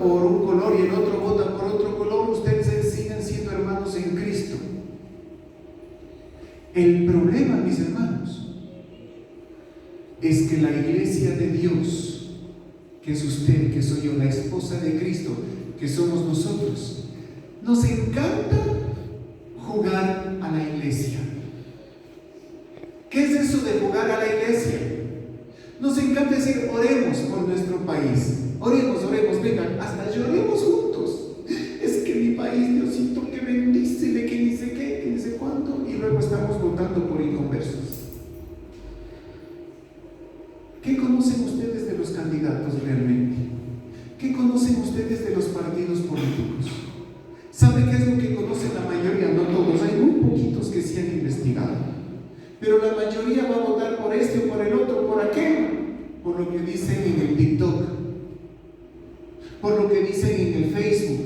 por un color y el otro vota por otro color, ustedes siguen siendo hermanos en Cristo. El problema, mis hermanos, es que la iglesia de Dios, que es usted, que soy yo, la esposa de Cristo, que somos nosotros, nos encanta jugar a la iglesia. ¿Qué es eso de jugar a la iglesia? Nos encanta decir, oremos por nuestro país. Oremos, vengan, hasta lloremos juntos. Es que mi país, Diosito, que bendícele, que ni sé qué, que ni sé cuánto. Y luego estamos votando por inconversos. ¿Qué conocen ustedes de los candidatos realmente? ¿Qué conocen ustedes de los partidos políticos? ¿Saben qué es lo que conocen la mayoría? No todos, hay muy poquitos que sí han investigado. Pero la mayoría va a votar por este o por el otro, ¿por aquel? Por lo que dicen en el TikTok, por lo que dicen en el Facebook.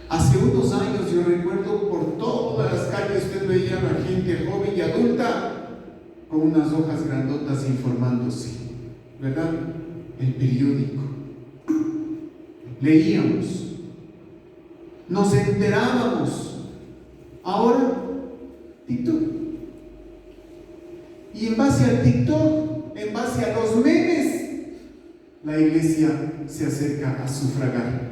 Hace unos años yo recuerdo por todas las calles usted veía a la gente joven y adulta con unas hojas grandotas informándose, ¿verdad? El periódico. Leíamos, nos enterábamos. Ahora, TikTok. Y en base al TikTok, en base a los memes, la iglesia se acerca a sufragar.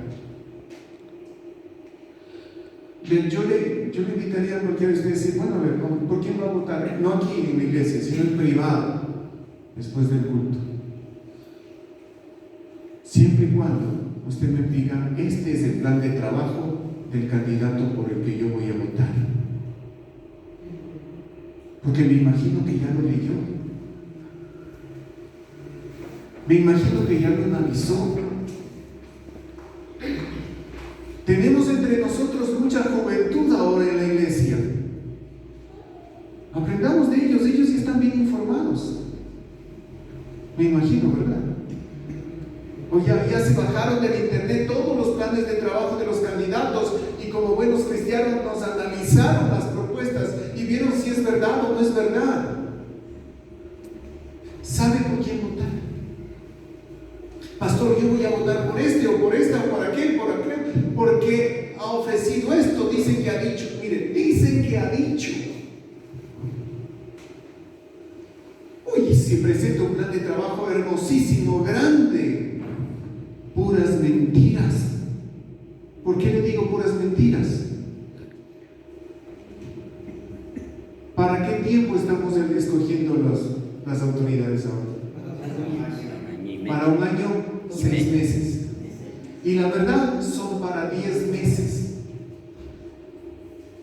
Yo le invitaría a cualquiera de ustedes a decir, bueno, a ver, ¿por quién va a votar? No aquí en la iglesia, sino en privado, después del culto. Siempre y cuando usted me diga, este es el plan de trabajo del candidato por el que yo voy a votar. Porque me imagino que ya lo leyó. Me imagino que ya lo analizó. Tenemos entre nosotros mucha juventud ahora en la iglesia. Aprendamos de ellos ya están bien informados. Me imagino, ¿verdad? O ya se bajaron del internet todos los planes de trabajo de los candidatos y como buenos cristianos nos analizaron las propuestas y vieron si es verdad o no es verdad. ¿Sabe por quién votar? Pastor, yo voy a votar por este o por esta o por aquel, porque ha ofrecido esto, dicen que ha dicho. Miren, dicen que ha dicho. Oye, se presenta un plan de trabajo hermosísimo, grande. Puras mentiras. ¿Por qué le digo puras mentiras? ¿Para qué tiempo estamos escogiendo las autoridades ahora? Para un año, 6 meses. Y la verdad, son para 10 meses.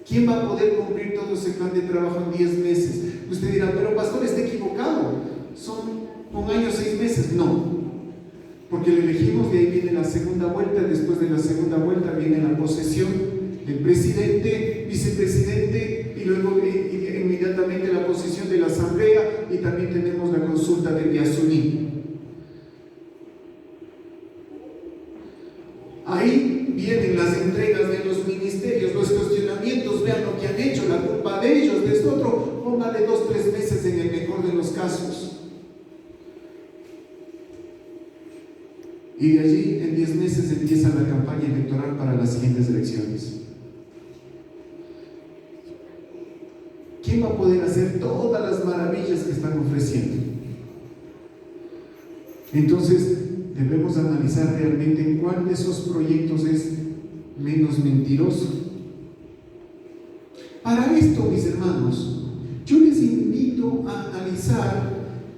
¿Quién va a poder cumplir todo ese plan de trabajo en 10 meses? Usted dirá, pero pastor, está equivocado. Son un año, 6 meses. No. Porque lo elegimos, de ahí viene la segunda vuelta. Después de la segunda vuelta viene la posesión del presidente, vicepresidente y luego inmediatamente la posesión de la asamblea y también tenemos la consulta de Yasuní. Ahí vienen las entregas de los ministerios, los cuestionamientos, vean lo que han hecho, la culpa de ellos, de esto otro, póngale 2-3 meses en el mejor de los casos. Y de allí en 10 meses empieza la campaña electoral para las siguientes elecciones. ¿Quién va a poder hacer todas las maravillas que están ofreciendo? Entonces, debemos analizar realmente cuál de esos proyectos es menos mentiroso. Para esto, mis hermanos, yo les invito a analizar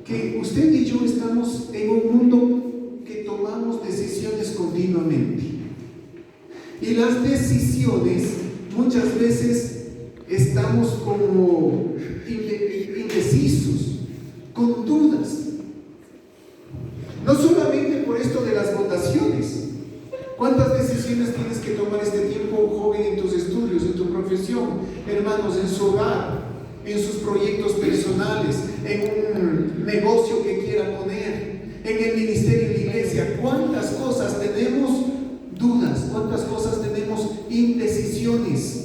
que usted y yo estamos en un mundo que tomamos decisiones continuamente. Y las decisiones muchas veces estamos como indecisos, con dudas. No solamente por esto de las votaciones. ¿Cuántas decisiones tienes que tomar este tiempo, joven, en tus estudios, en tu profesión, hermanos, en su hogar, en sus proyectos personales, en un negocio que quiera poner, en el ministerio de la iglesia? ¿Cuántas cosas tenemos dudas? ¿Cuántas cosas tenemos indecisiones?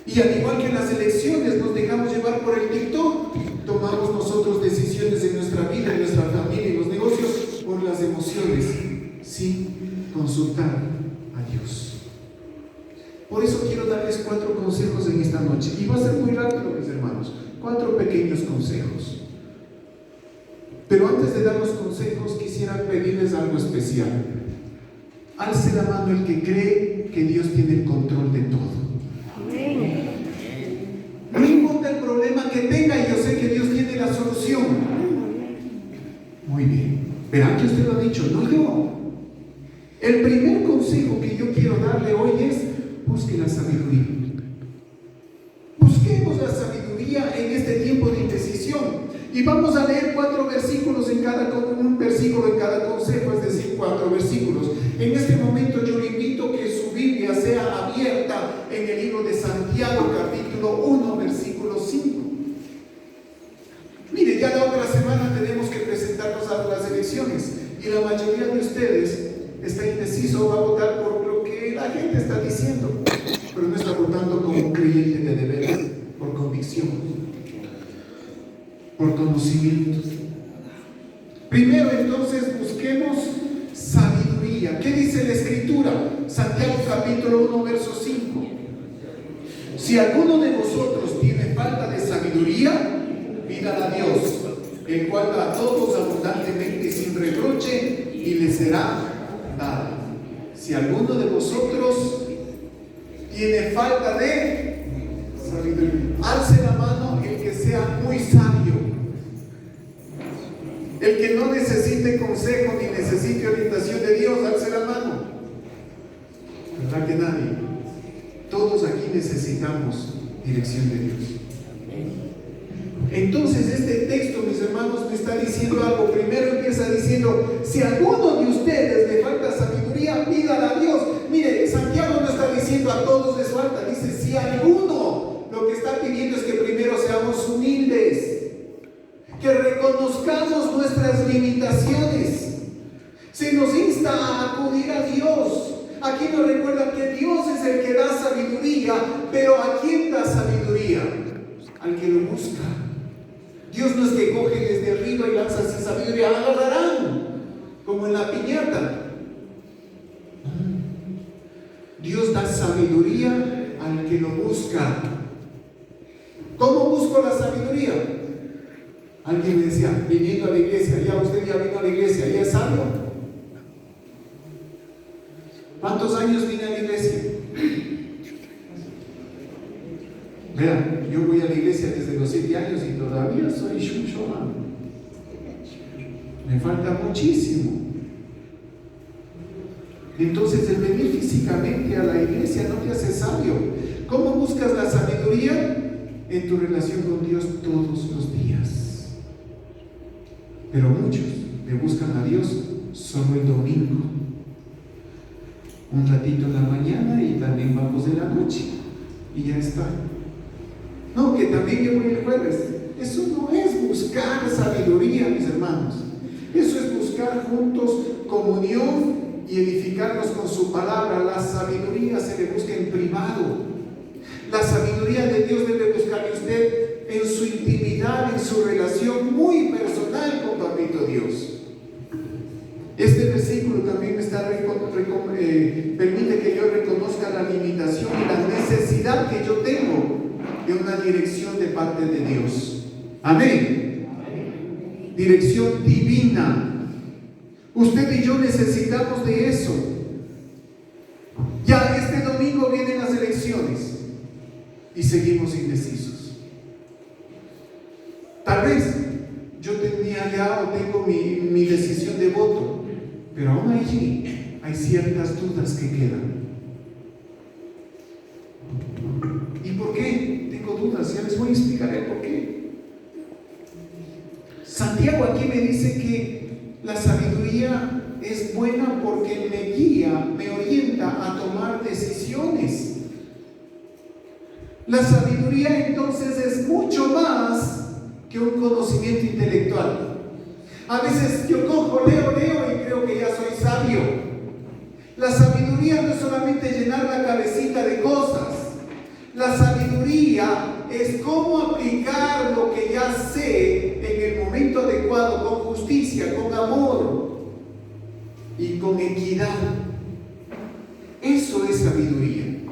Y al igual que en las elecciones nos dejamos llevar por el TikTok, tomamos nosotros decisiones en nuestra vida, en nuestra familia, en los negocios, por las emociones. iglesia sin consultar a Dios. Por eso quiero darles 4 consejos en esta noche, y va a ser muy rápido, mis hermanos, 4 pequeños consejos. Pero antes de dar los consejos, quisiera pedirles algo especial. Alce la mano el que cree que Dios tiene el control de todo. Amén. No importa el problema que tenga, yo sé que Dios tiene la solución. Muy bien. Verán que usted lo ha dicho, no yo. El primer consejo que yo quiero darle hoy es: busque la sabiduría. Busquemos la sabiduría en este tiempo de indecisión. Y vamos a leer 4 versículos un versículo en cada consejo, es decir, 4 versículos. En este momento yo le invito que su Biblia sea abierta en el libro de Santiago, capítulo 1, versículo 5. Mire, ya la otra semana tenemos que presentarnos a las elecciones, y la mayoría de ustedes está indeciso, va a votar por lo que la gente está diciendo, pero no está votando como un creyente de veras, por convicción, por conocimiento. Primero, entonces, busquemos sabiduría. ¿Qué dice la Escritura? Santiago capítulo 1, verso 5. Si alguno de vosotros tiene falta de sabiduría, pídala a Dios, el cual da a todos abundantemente y sin reproche, y le será dada. Si alguno de vosotros tiene falta de sabiduría, alce la mano el que sea muy sabio, el que no necesite consejo ni necesite orientación de Dios. Alce la mano. ¿Verdad que nadie? Todos aquí necesitamos dirección de Dios. Entonces este texto, mis hermanos, me está diciendo algo. Primero empieza diciendo: si a alguno de ustedes le falta sabiduría, pídala a Dios. Mire, Santiago no está diciendo a todos les falta, dice si a alguno. Lo que está pidiendo es que primero seamos humildes, que reconozcamos nuestras limitaciones. Se nos insta a acudir a Dios. Aquí nos recuerda que Dios es el que da sabiduría, pero ¿a quién da sabiduría? Al que lo busca. Dios no es que coge desde arriba y lanza sin sabiduría, agarrarán, como en la piñata. Dios da sabiduría al que lo busca. ¿Cómo busco la sabiduría? Alguien me decía, viniendo a la iglesia: ya usted ya vino a la iglesia, ya es sabio. ¿Cuántos años vine a la iglesia? Vean, yo voy a la iglesia desde los 7 años y todavía soy shushoman. Me falta muchísimo. Entonces, el venir físicamente a la iglesia no te hace sabio. ¿Cómo buscas la sabiduría? En tu relación con Dios todos los días. Pero muchos le buscan a Dios solo el domingo, un ratito en la mañana, y también vamos de la noche, y ya está. No, que también yo voy el jueves. Eso no es buscar sabiduría, mis hermanos. Eso es buscar juntos comunión y edificarnos con su palabra. La sabiduría se le busca en privado. La sabiduría de Dios debe buscarle usted en su intimidad, en su relación muy personal con Papito Dios. Este versículo también me está permite que yo reconozca la limitación y la necesidad que yo tengo de una dirección de parte de Dios. Amén. Dirección divina. Usted y yo necesitamos de eso. Ya este domingo vienen las elecciones y seguimos indecisos. Tal vez yo tenía ya o tengo mi decisión de voto, pero aún allí hay ciertas dudas que quedan. ¿Y por qué tengo dudas? Ya les voy a explicar el por qué. Santiago aquí me dice que la sabiduría es buena porque me guía, me orienta a tomar decisiones. La sabiduría entonces es mucho más que un conocimiento intelectual. A veces yo cojo, leo y creo que ya soy sabio. La sabiduría no es solamente llenar la cabecita de cosas. La sabiduría es cómo aplicar lo que ya sé en el momento adecuado, con justicia, con amor. y con equidad. Eso es sabiduría.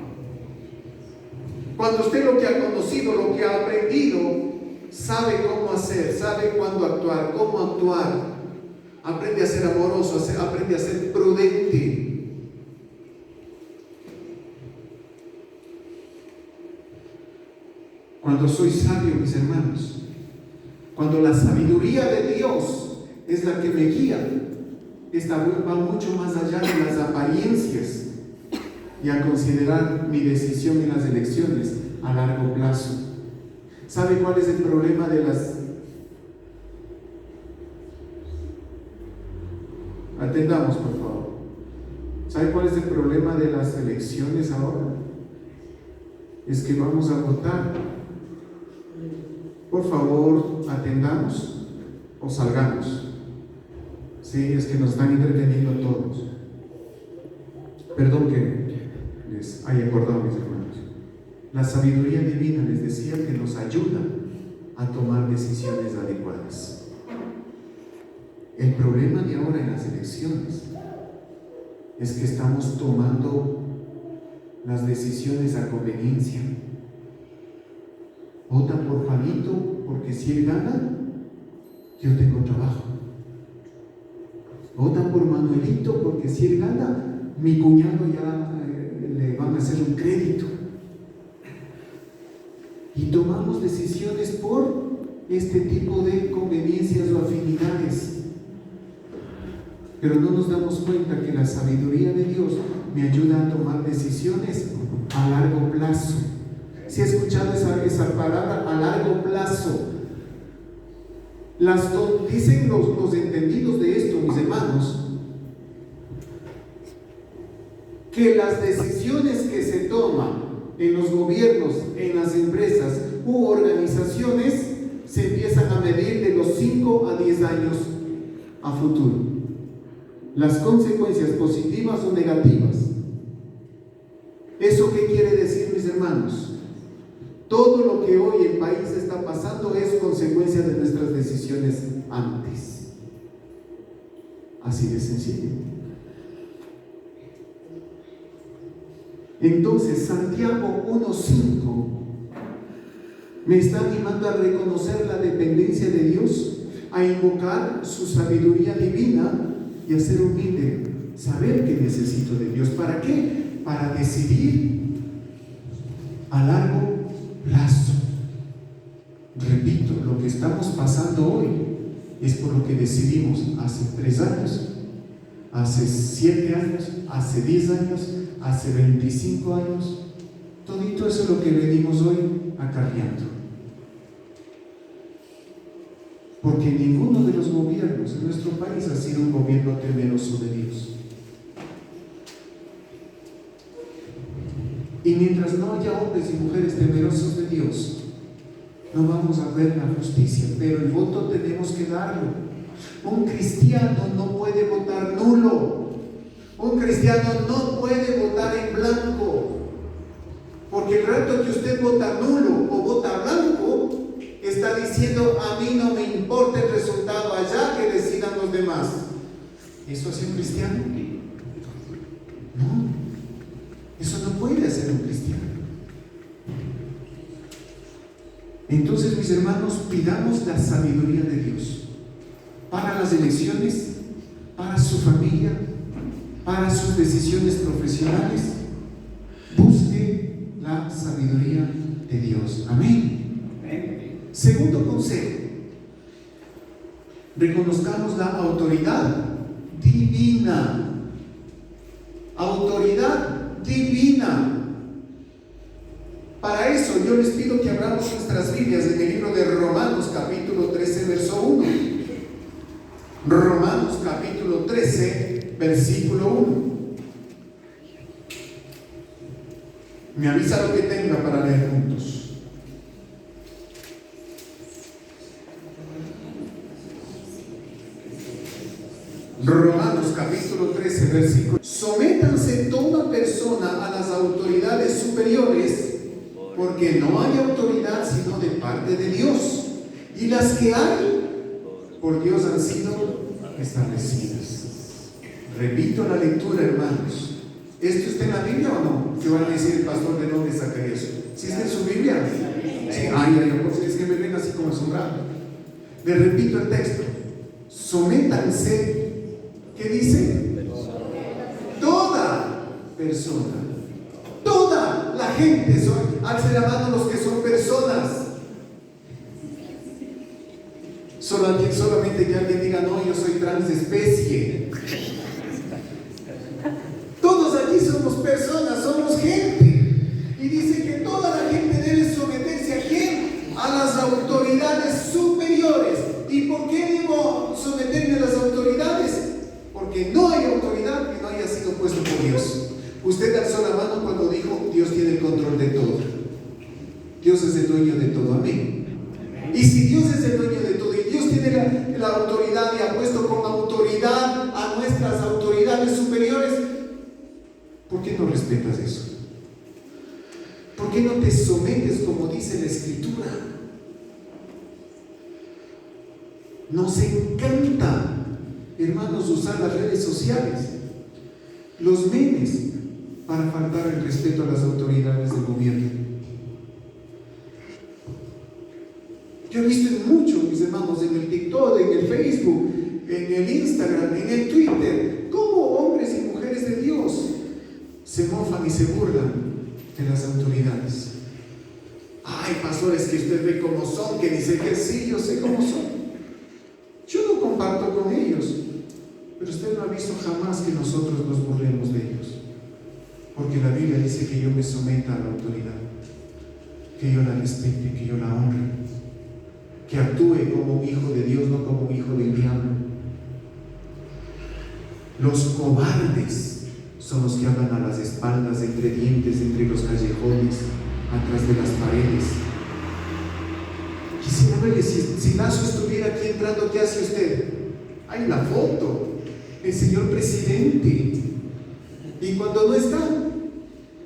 Cuando usted lo que ha conocido, lo que ha aprendido, sabe cómo hacer, sabe cuándo actuar, cómo actuar, aprende a ser amoroso, aprende a ser prudente. Cuando soy sabio, mis hermanos, cuando la sabiduría de Dios es la que me guía, esta va mucho más allá de las apariencias y a considerar mi decisión en las elecciones a largo plazo. ¿Sabe cuál es el problema de las... Atendamos, por favor. ¿Sabe cuál es el problema de las elecciones ahora? Es que vamos a votar. Por favor, atendamos o salgamos. Sí, es que nos están entreteniendo a todos. Perdón que les haya acordado, mis hermanos. La sabiduría divina, les decía, que nos ayuda a tomar decisiones adecuadas. El problema de ahora en las elecciones es que estamos tomando las decisiones a conveniencia. Votan por Juanito porque si él gana, yo tengo trabajo. Votan por Manuelito porque si él gana, mi cuñado ya le van a hacer un crédito. Y tomamos decisiones por este tipo de conveniencias o afinidades. Pero no nos damos cuenta que la sabiduría de Dios me ayuda a tomar decisiones a largo plazo. ¿Sí ha escuchado esa palabra? A largo plazo. Dicen los entendidos de esto, mis hermanos, que las decisiones que se toman en los gobiernos, en las empresas u organizaciones se empiezan a medir de los 5 a 10 años a futuro. Las consecuencias positivas o negativas. ¿Eso qué quiere decir, mis hermanos? Todo lo que hoy el país está pasando es consecuencia de nuestras decisiones antes. Así de sencillo. Entonces, Santiago 1:5 me está animando a reconocer la dependencia de Dios, a invocar su sabiduría divina y a ser humilde, saber que necesito de Dios. ¿Para qué? Para decidir a largo plazo. Repito, lo que estamos pasando hoy es por lo que decidimos hace 3 años, hace 7 años, hace 10 años, hace 25 años. Todito eso es lo que venimos hoy acarreando. Porque ninguno de los gobiernos en nuestro país ha sido un gobierno temeroso de Dios. Y mientras no haya hombres y mujeres temerosos de Dios, no vamos a ver la justicia, pero el voto tenemos que darlo. Un cristiano no puede votar nulo. Un cristiano no puede votar en blanco. Porque el rato que usted vota nulo o vota blanco, está diciendo: a mí no me importa el resultado, allá que decidan los demás. ¿Eso hace un cristiano? No. Eso no puede hacer un cristiano. Entonces, mis hermanos, pidamos la sabiduría de Dios para las elecciones, para su familia, para sus decisiones profesionales. Busque la sabiduría de Dios. Amén. Segundo consejo: reconozcamos la autoridad divina. Autoridad divina. Para eso yo les pido que abramos nuestras Biblias en el libro de Romanos capítulo 13 verso 1. Romanos capítulo 13 versículo 1. Me avisa lo que tenga para leer juntos. Romanos capítulo 13 versículo. Sométanse toda persona a las autoridades superiores, porque no hay autoridad sino de parte de Dios, y las que hay por Dios han sido establecidas. Repito la lectura, hermanos. ¿Esto está en la Biblia o no? ¿Qué van a decir el pastor? ¿De dónde saca eso? ¿Sí está en su Biblia? Sí. Pues es que me ven así como asombrado. Le repito el texto. Sométanse. ¿Qué dice? Toda persona. Toda la gente. Alce la mano los que son personas. Solamente que alguien diga, no, yo soy transespecie. Todos aquí somos personas, somos gente. Y dice que toda la gente debe someterse a quién? A las autoridades superiores. ¿Y por qué debo someterme a las autoridades? Porque no hay autoridad que no haya sido puesto por Dios. Usted alzó la mano cuando dijo, Dios tiene el control de todo. Dios es el dueño de todo, amén. Y si Dios es el dueño de todo y Dios tiene la autoridad y ha puesto con autoridad a nuestras autoridades superiores, ¿por qué no respetas eso? ¿Por qué no te sometes como dice la Escritura? Nos encanta, hermanos, usar las redes sociales, los memes, para faltar el respeto a las autoridades del gobierno. Yo he visto mucho, mis hermanos, en el TikTok, en el Facebook, en el Instagram, en el Twitter, cómo hombres y mujeres de Dios se mofan y se burlan de las autoridades. Ay, pastores, que usted ve cómo son, que dice que sí, yo sé cómo son. Yo no comparto con ellos, pero usted no ha visto jamás que nosotros nos burlemos de ellos. Porque la Biblia dice que yo me someta a la autoridad, que yo la respete, que yo la honre, que actúe como un hijo de Dios, no como un hijo del diablo. Los cobardes son los que hablan a las espaldas, entre dientes, entre los callejones, atrás de las paredes. Quisiera verle, si Lazo estuviera aquí entrando, ¿qué hace usted? Hay la foto, el señor presidente. Y cuando no está,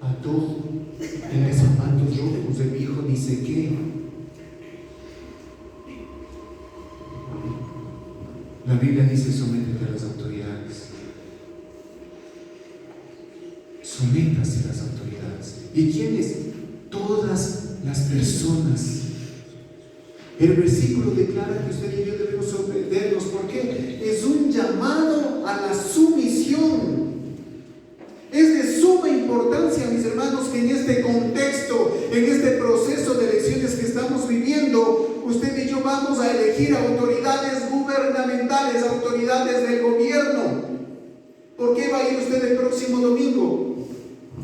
patojo, tiene zapatos rojos de mi hijo, ni sé qué. La Biblia dice, sométete a las autoridades. Sométase a las autoridades. ¿Y quiénes? Todas las personas. El versículo declara que usted y yo debemos someternos. ¿Por qué? Es un llamado a la sumisión. Es de suma importancia, mis hermanos, que en este contexto, en este proceso de elecciones que estamos viviendo, usted y yo vamos a elegir autoridades gubernamentales, autoridades del gobierno. ¿Por qué va a ir usted el próximo domingo?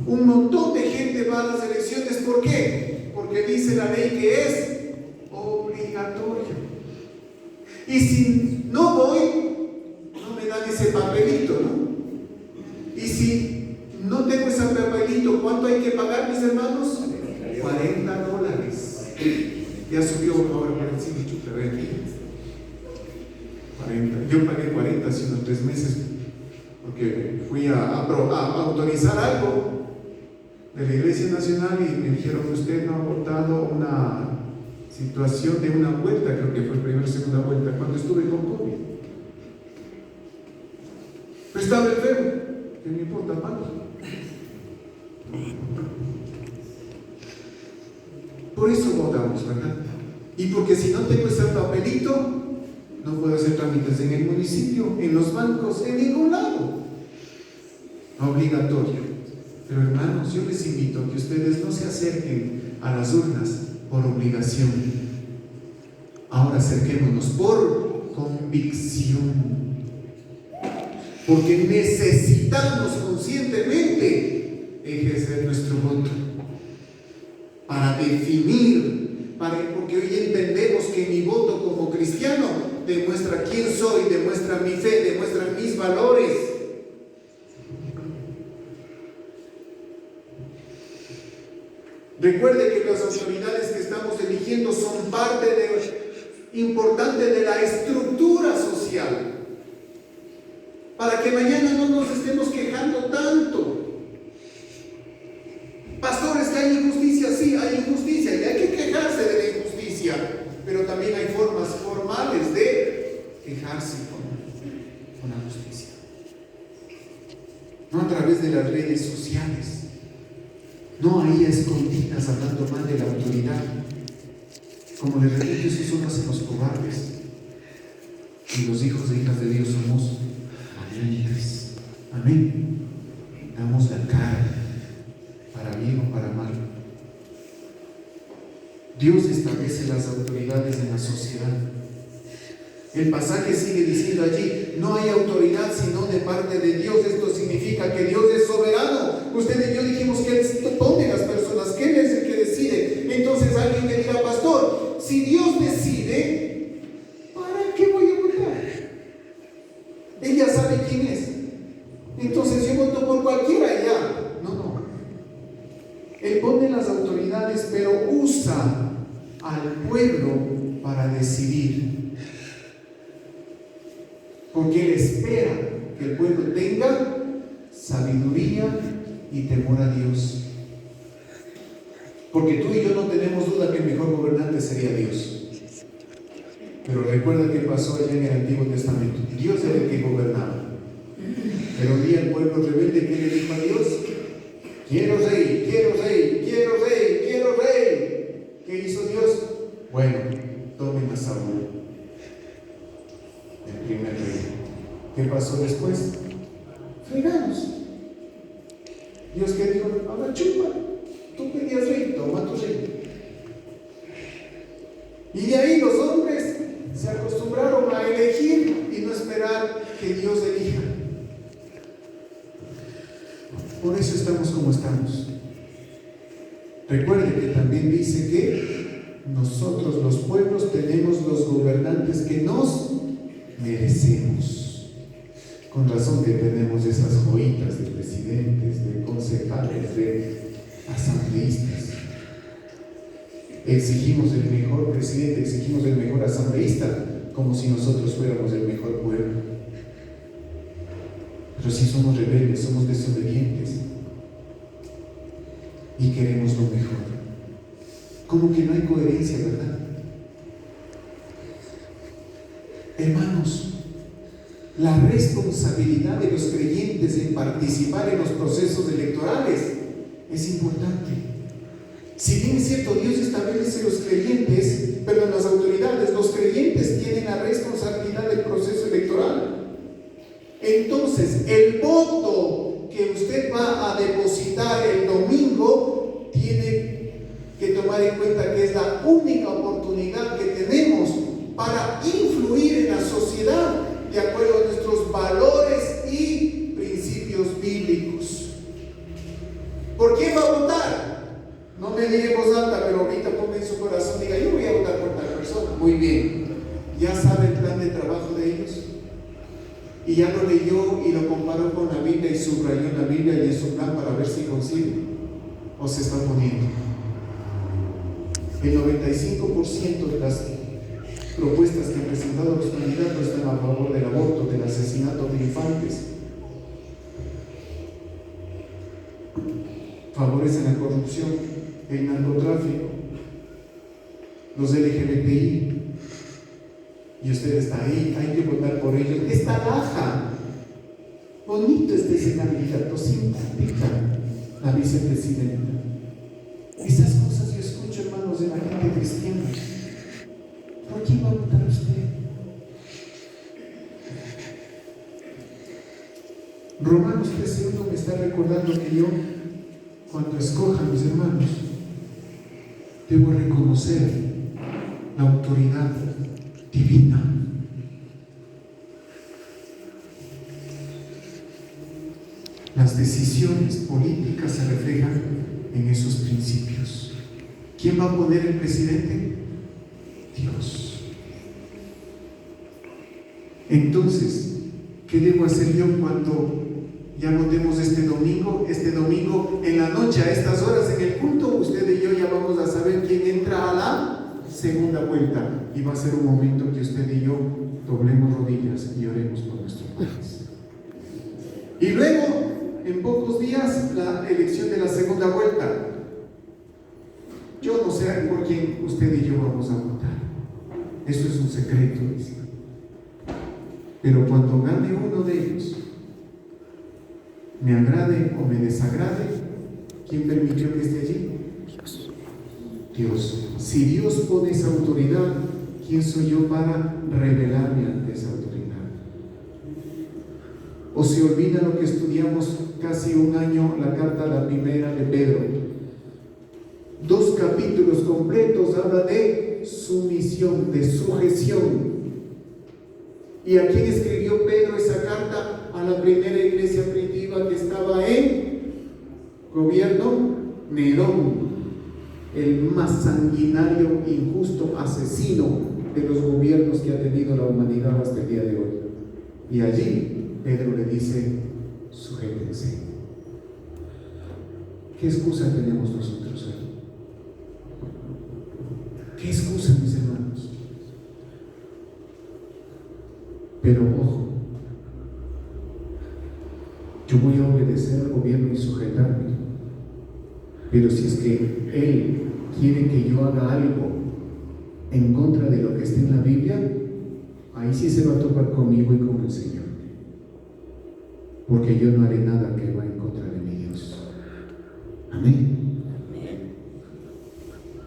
Un montón de gente va a las elecciones. ¿Por qué? Porque dice la ley que es obligatorio. Y si no voy, no me dan ese papelito, ¿no? Y si no tengo ese papelito, ¿cuánto hay que pagar, mis hermanos? $40. Ya subió ahora por encima, 40. Yo pagué 40 hace unos 3 meses porque fui a autorizar algo de la Iglesia Nacional y me dijeron que usted no ha votado una situación de una vuelta, creo que fue primera o segunda vuelta, cuando estuve con COVID. Pero estaba enfermo, ¿qué me importa, pago? Por eso votamos, ¿verdad? Y porque si no tengo ese papelito, no puedo hacer trámites en el municipio, en los bancos, en ningún lado. Obligatorio. Pero hermanos, yo les invito a que ustedes no se acerquen a las urnas por obligación. Ahora acerquémonos por convicción. Porque necesitamos conscientemente ejercer nuestro voto para definir, porque hoy entendemos que mi voto como cristiano demuestra quién soy, demuestra mi fe, demuestra mis valores. Recuerde que las autoridades que estamos eligiendo son parte importante de la estructura social, para que mañana no nos estemos quejando tanto. Pastores, que hay injusticia, sí, hay injusticia y hay que quejarse de la injusticia, pero también hay formas formales de quejarse con la justicia. no a través de las redes sociales, no ahí a escondidas hablando mal de la autoridad, como de repente esos son los cobardes. Y los hijos e hijas de Dios somos valientes. Amén. Damos la cara, para bien o para mal. Dios establece las autoridades en la sociedad. El pasaje sigue diciendo allí: no hay autoridad sino de parte de Dios. Esto significa que Dios es soberano. Usted y yo dijimos que Él pone las personas, que Él es el que decide. Entonces alguien me dirá: pastor, si Dios decide, ¿para qué voy a votar? Él ya sabe quién es. Entonces yo voto por cualquiera y ya. No. Él pone las autoridades, pero usa al pueblo para decidir. Porque Él espera que el pueblo tenga sabiduría y temor a Dios. Porque tú y yo no tenemos duda que el mejor gobernante sería Dios. Pero recuerda qué pasó allá en el Antiguo Testamento. Dios era el que gobernaba. Pero un día el pueblo rebelde, ¿qué le dijo a Dios? Quiero rey, quiero rey, quiero rey, quiero rey. ¿Qué hizo Dios? Bueno, tomen a Saúl, el primer rey. ¿Qué pasó después? Fregados. Dios que dijo: ahora chupa, tú pedías rey, toma tu rey. Y de ahí los hombres se acostumbraron a elegir y no esperar que Dios elija. Por eso estamos como estamos. Recuerde que también dice que nosotros los pueblos tenemos los gobernantes que nos merecemos. Con razón que tenemos esas joyitas de presidentes, de concejales, de asambleístas. Exigimos el mejor presidente, exigimos el mejor asambleísta, como si nosotros fuéramos el mejor pueblo. Pero si somos rebeldes, somos desobedientes y queremos lo mejor. Como que no hay coherencia, ¿verdad? Hermanos, la responsabilidad de los creyentes en participar en los procesos electorales es importante. Si bien es cierto, Dios establece las autoridades, los creyentes tienen la responsabilidad del proceso electoral. Entonces, el voto que usted va a depositar el domingo tiene que tomar en cuenta que es la única oportunidad que tenemos para influir en la sociedad de acuerdo a nuestros valores y principios bíblicos. ¿Por quién va a votar? No me diga en voz alta, pero ahorita ponga en su corazón, diga: yo voy a votar por tal persona. Muy bien, ¿ya sabe el plan de trabajo de ellos? Y ya lo leyó y lo comparó con la Biblia y subrayó en la Biblia y en su plan para ver si consigue o se está poniendo. El 95% de las propuestas que han presentado los candidatos están a favor del aborto, del asesinato de infantes, favorecen la corrupción, el narcotráfico, los LGBTI. Y usted está ahí, hay que votar por ellos. Esta baja, bonito está ese candidato, simpática, la vicepresidenta. Esas cosas yo escucho, hermanos, de la gente cristiana. ¿Por quién va a votar usted? Romanos 13:1 me está recordando que yo, cuando escoja a mis hermanos, debo reconocer la autoridad divina. Las decisiones políticas se reflejan en esos principios. ¿Quién va a poner el presidente? Dios. Entonces, ¿qué debo hacer yo cuando ya votemos este domingo? Este domingo en la noche, a estas horas en el culto, usted y yo ya vamos a saber quién entra a la segunda vuelta, y va a ser un momento que usted y yo doblemos rodillas y oremos por nuestro país. Y luego, en pocos días, la elección de la segunda vuelta. Yo no sé por quién usted y yo vamos a votar. Eso es un secreto, dice. Pero cuando gane uno de ellos, me agrade o me desagrade, ¿quién permitió que esté allí? Dios. Si Dios pone esa autoridad, ¿quién soy yo para rebelarme ante esa autoridad? O se olvida lo que estudiamos casi un año, la carta, la primera de Pedro. 2 capítulos completos habla de sumisión, de sujeción. ¿Y a quién escribió Pedro esa carta? A la primera iglesia primitiva que estaba en gobierno Nerón, el más sanguinario, injusto, asesino de los gobiernos que ha tenido la humanidad hasta el día de hoy. Y allí Pedro le dice: sujétense. ¿Qué excusa tenemos nosotros hoy? ¿Qué excusa, mis hermanos? Pero ojo, yo voy a obedecer al gobierno y sujetarme, pero si es que él quiere que yo haga algo en contra de lo que está en la Biblia, ahí sí se va a topar conmigo y con el Señor, porque yo no haré nada que va en contra de mi Dios. Amén.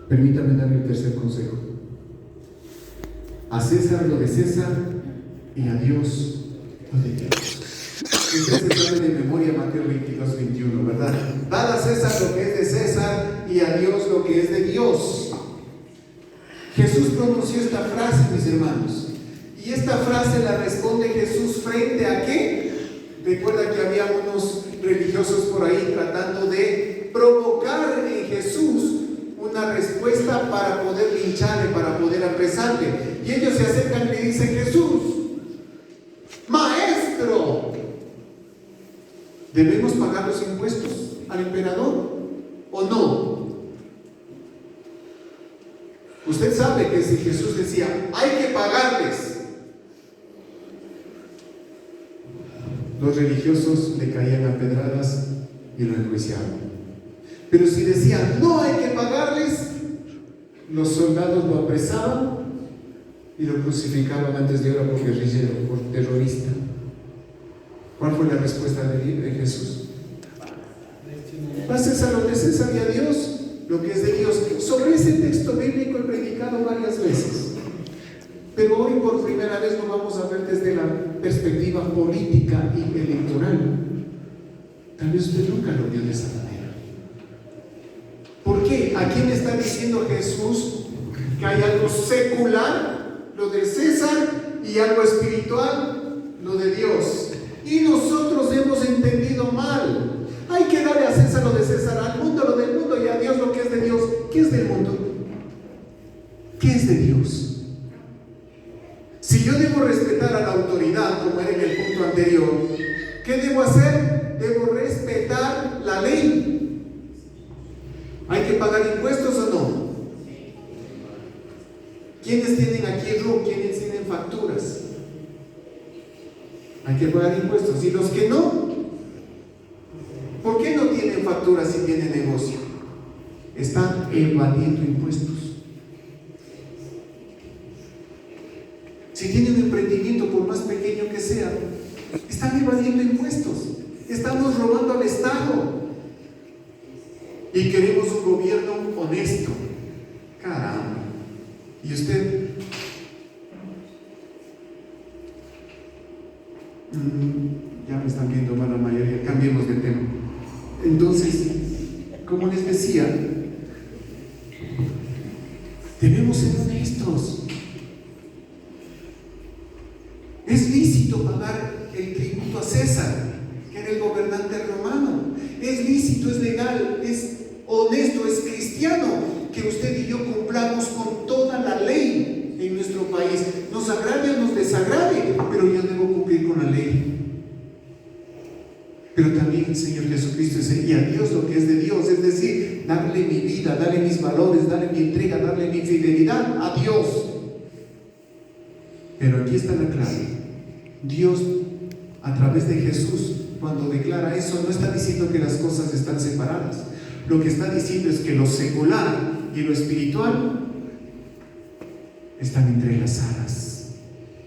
Permítame darle el tercer consejo: a César lo de César y a Dios lo de Dios. Ustedes saben de memoria Mateo 22, 21, ¿verdad? Dad a César lo que es de César y a Dios lo que es de Dios. Jesús pronunció esta frase, mis hermanos, y esta frase la responde Jesús frente a ¿qué? Recuerda que había unos religiosos por ahí tratando de provocar en Jesús una respuesta para poder lincharle, para poder apresarle. Y ellos se acercan y le dicen: Jesús, maestro, ¿debemos pagar los impuestos al emperador o no? Usted sabe que si Jesús decía: hay que pagarles, los religiosos le caían a pedradas y lo enjuiciaban. Pero si decía: no hay que pagarles, los soldados lo apresaban y lo crucificaban antes de hora por guerrillero, por terrorista. ¿Cuál fue la respuesta de Jesús? A César lo de César y a Dios lo que es de Dios. Sobre ese texto bíblico he predicado varias veces, pero hoy por primera vez lo vamos a ver desde la perspectiva política y electoral. Tal vez usted nunca lo vio de esa manera. ¿Por qué? ¿A quién está diciendo Jesús que hay algo secular, lo de César, y algo espiritual, lo de Dios? Y nosotros hemos entendido mal. Hay que darle a César lo de César, al mundo lo del mundo y a Dios lo que es de Dios. ¿Qué es del mundo? ¿Qué es de Dios? Si yo debo respetar a la autoridad, como era en el punto anterior, ¿qué debo hacer? Debo respetar la ley. ¿Hay que pagar impuestos o no? ¿Quiénes tienen aquí RUC? ¿Quiénes tienen facturas? Hay que pagar impuestos. ¿Y los que no? ¿Por qué no tienen facturas si tienen negocio? Están evadiendo impuestos. Si tienen un emprendimiento, por más pequeño que sea, están evadiendo impuestos. Estamos robando al Estado. Y queremos un gobierno honesto. Caramba. ¿Y usted? Ya me están viendo mal la mayoría. Cambiemos de tema. Entonces, como les decía, debemos ser honestos. Es lícito pagar el tributo a César, que era el gobernante romano. Es lícito, es legal, es honesto, es cristiano que usted y yo cumplamos con toda la ley en nuestro país. Nos agrade o nos desagrade, pero yo debo cumplir con la ley. Pero también el Señor Jesucristo dice: y a Dios lo que es de Dios, es decir, darle mi vida, darle mis valores, darle mi entrega, darle mi fidelidad a Dios. Pero aquí está la clave. Dios, a través de Jesús, cuando declara eso, no está diciendo que las cosas están separadas. Lo que está diciendo es que lo secular y lo espiritual están entrelazadas,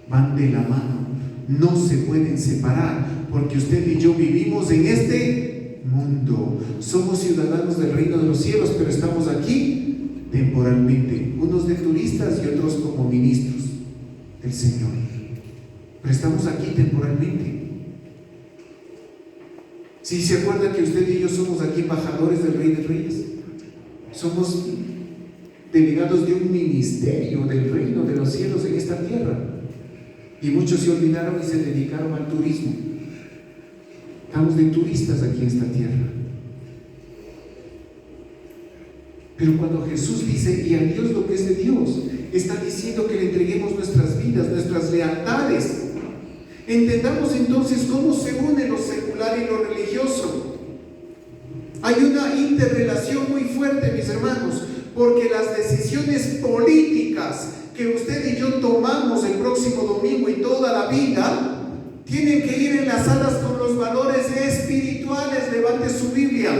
van de la mano, no se pueden separar, porque usted y yo vivimos en este somos ciudadanos del reino de los cielos, pero estamos aquí temporalmente, unos de turistas y otros como ministros del Señor, pero estamos aquí temporalmente. Si se acuerdan que usted y yo somos aquí embajadores del Rey de Reyes, somos delegados de un ministerio del reino de los cielos en esta tierra, y muchos se olvidaron y se dedicaron al turismo. Estamos de turistas aquí en esta tierra. Pero cuando Jesús dice, y a Dios lo que es de Dios, está diciendo que le entreguemos nuestras vidas, nuestras lealtades. Entendamos entonces cómo se une lo secular y lo religioso. Hay una interrelación muy fuerte, mis hermanos, porque las decisiones políticas que usted y yo tomamos el próximo domingo y toda la vida tienen que ir enlazadas con los valores espirituales. Levante su Biblia,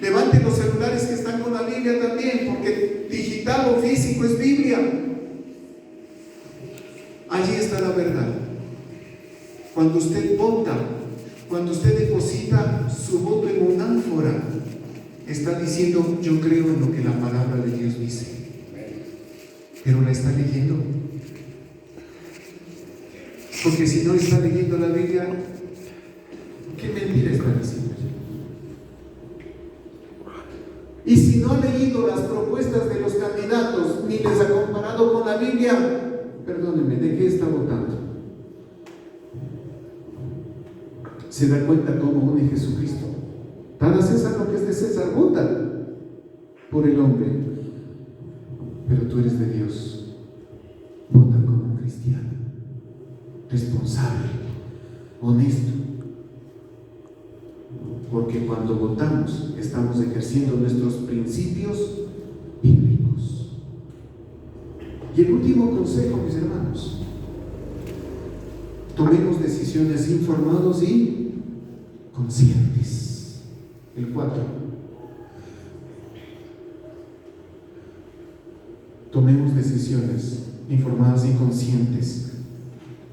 levante los celulares que están con la Biblia también, porque digital o físico es Biblia. Allí está la verdad. Cuando usted vota, cuando usted deposita su voto en una ánfora, está diciendo: yo creo en lo que la palabra de Dios dice. Pero la está leyendo. Porque si no está leyendo la Biblia, ¿qué mentira está diciendo? Y si no ha leído las propuestas de los candidatos, ni les ha comparado con la Biblia, perdónenme, ¿de qué está votando? Se da cuenta cómo une Jesucristo. Dan a César lo que es de César, vota por el hombre, pero tú eres de Dios. Vota como un cristiano, responsable, honesto, porque cuando votamos estamos ejerciendo nuestros principios bíblicos. Y el último consejo, mis hermanos: tomemos decisiones informados y conscientes. El 4. Tomemos decisiones informadas y conscientes.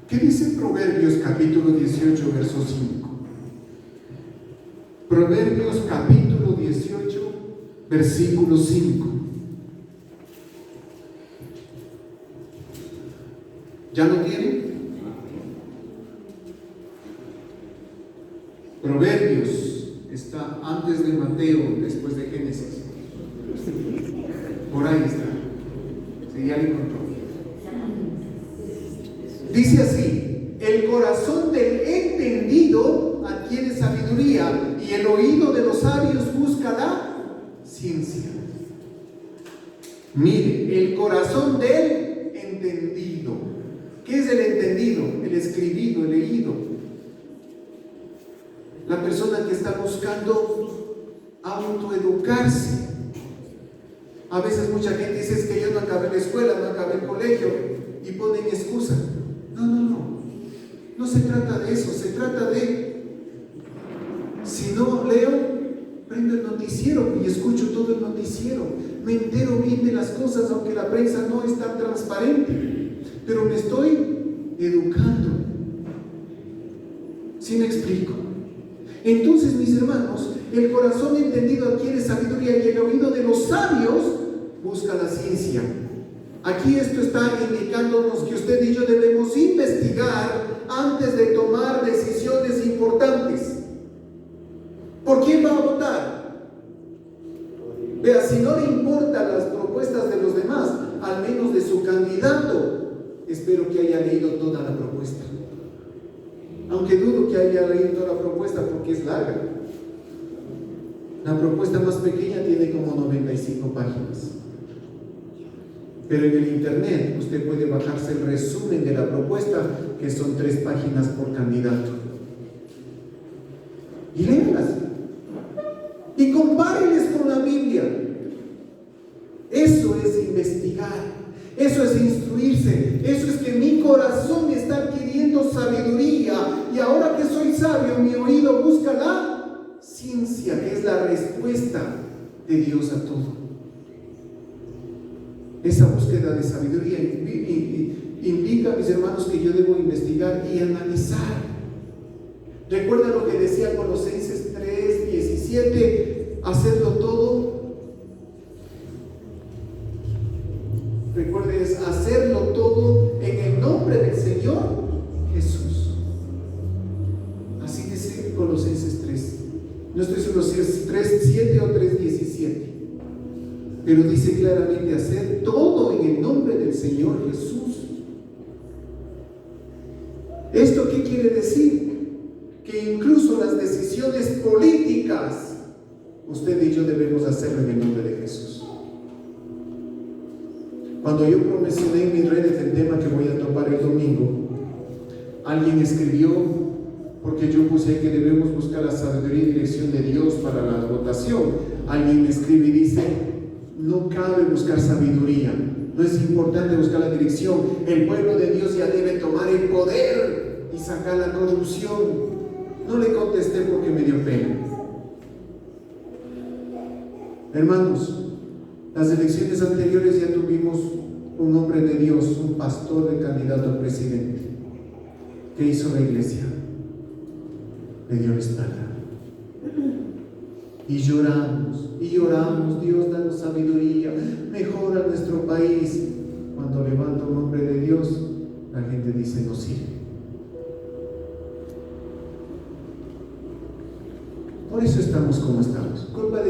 ¿Qué dice Proverbios capítulo 18, verso 5? Proverbios capítulo 18, versículo 5. ¿Ya lo tienen? Proverbios está antes de Mateo, después de Génesis. Por ahí está. Sí, ya lo encontró. Dice así: el corazón del entendido adquiere sabiduría, y el oído de los sabios busca la ciencia. Mire, el corazón del entendido. ¿Qué es el entendido? El escribido, el leído. La persona que está buscando autoeducarse. A veces mucha gente dice: es que yo no acabé la escuela, no acabé el colegio, y ponen excusa. No se trata de eso. Se trata de: si no leo, prendo el noticiero y escucho todo el noticiero. Me entero bien de las cosas, aunque la prensa no es tan transparente, pero me estoy educando. ¿Sí me explico? Entonces, mis hermanos, el corazón entendido adquiere sabiduría, y el oído de los sabios busca la ciencia. Aquí esto está indicándonos que usted y yo debemos investigar antes de tomar decisiones importantes. ¿Por quién va a votar? Vea, si no le importan las propuestas de los demás, al menos de su candidato, espero que haya leído toda la propuesta. Aunque dudo que haya leído toda la propuesta, porque es larga. La propuesta más pequeña tiene como 95 páginas. Pero en el internet usted puede bajarse el resumen de la propuesta, que son 3 páginas por candidato. Y léalas. Y compáreles con la Biblia. Eso es investigar. Eso es instruirse. Eso es que mi corazón está adquiriendo sabiduría, y ahora que soy sabio, mi oído busca la ciencia, que es la respuesta de Dios a todo. Esa búsqueda de sabiduría implica, mis hermanos, que yo debo investigar y analizar. Recuerda lo que decía Colosenses 3:17: Colosenses 3. No estoy seguro si es 3:7 o 3:17. Pero dice claramente: hacer todo en el nombre del Señor Jesús. ¿Esto qué quiere decir? Que incluso las decisiones políticas, usted y yo debemos hacerlo en el nombre de Jesús. Cuando yo promocioné en mis redes el tema que voy a topar el domingo, alguien escribió, porque yo puse que debemos buscar la sabiduría y dirección de Dios para la votación. Alguien me escribe y dice: no cabe buscar sabiduría, no es importante buscar la dirección. El pueblo de Dios ya debe tomar el poder y sacar la corrupción. No le contesté porque me dio pena. Hermanos, las elecciones anteriores ya tuvimos un hombre de Dios, un pastor de candidato a presidente. ¿Qué hizo la iglesia? Le dio la espalda. Y lloramos: Dios, danos sabiduría, mejora nuestro país. Cuando levanta un hombre de Dios, la gente dice: no sirve. Por eso estamos como estamos. Culpa de